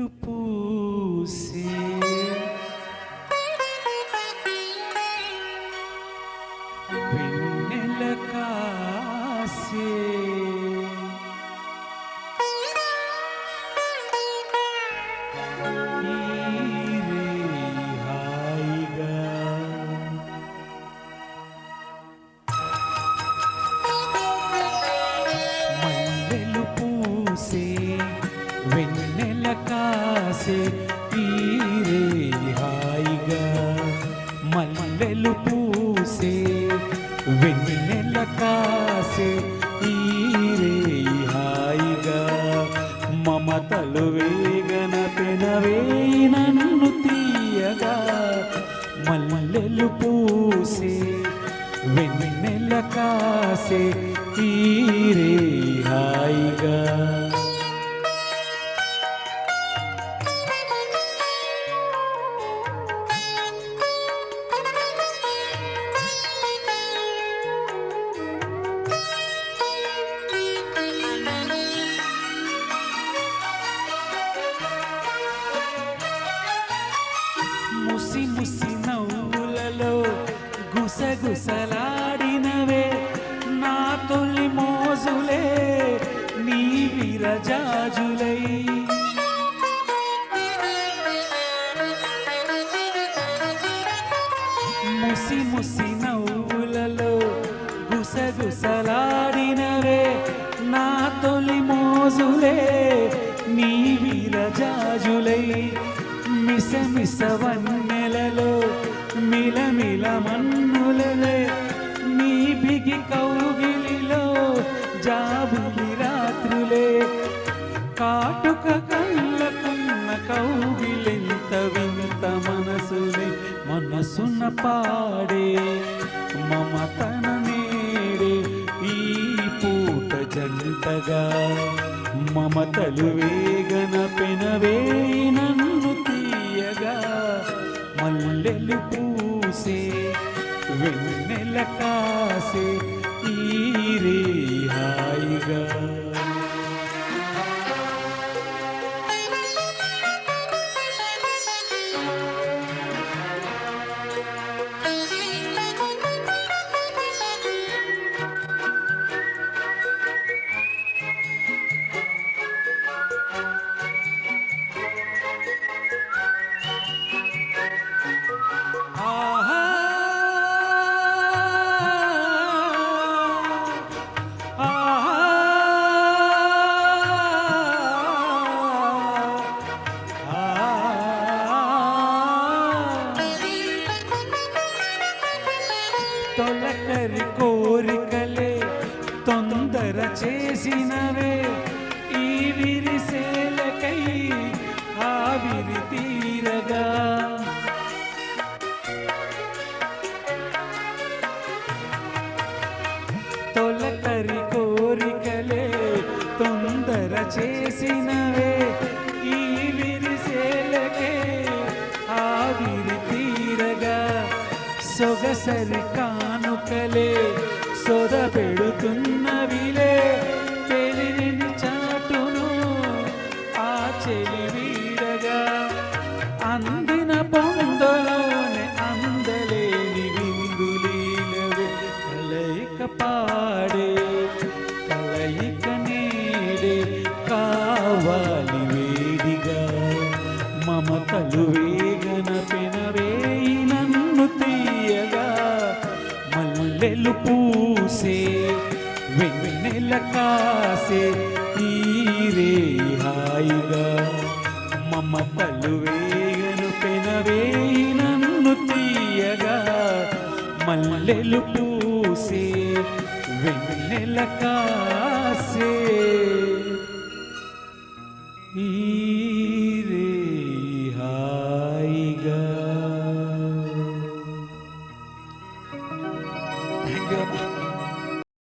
మల్లెలు పూసే వెన్నెల కాసే వెన్నెల కాసే ఈరే హాయిగా మల్లెలు పూసే వెన్నెల కాసే ఈరే హాయిగా మమతలు వేగన పెనవే నన్ను తీయగా మల్లెలు పూసే వెన్నెల కాసే ఈరే హాయిగా ముసి ముసి నవ్వులలో గుసగుసలాడినవే నా తొలి మోజులే నీ విరజాజులై ముసి ముసి నవ్వులలో గుసగుసలాడినవే నా తొలి మోజులే నీ విరజాజులై మిస మిస వన్నెలలో మిలమిల మన్నులలే నీ బిగి కౌగిలిలో జాబులి రాత్రులే కాటుక కళ్ళకున్న కౌగిలింత వింత మనసులే మనసున పాడే మమతన నేడే ఈ పూట జంటగా మమతలు వేగన పెనవే నన్ను తీయగా మల్లెలు పూసే వెన్నెల కాసే ఈరే హాయిగా తొలకరి కోరికలే తొందర చేసినవే ఈ విరిసేలకై ఆవిరి తీరగా తొలకరి కోరికలే తొందర చేసినవే ఈ విరిసేలకే ఆవిరి తీరగా సొగసరి కానుకలే సొద పెడుతున్నవిలే తెలివిని చాటును ఆ చెలి వీడగా అందిన పొందలోనే అందలేని విందులీలవే కలయిక పాడే కలయిక నేడే కావాలి వేడిగా మమతలు వేగన పెనవే నన్ను తీయగా మల్లెలు పూసే వెన్నెల కాసే ఈరే హాయిగా మమతలు వేగన పెనవే నన్ను తీయగా మల్లెలు పూసే వెన్నెల కాసే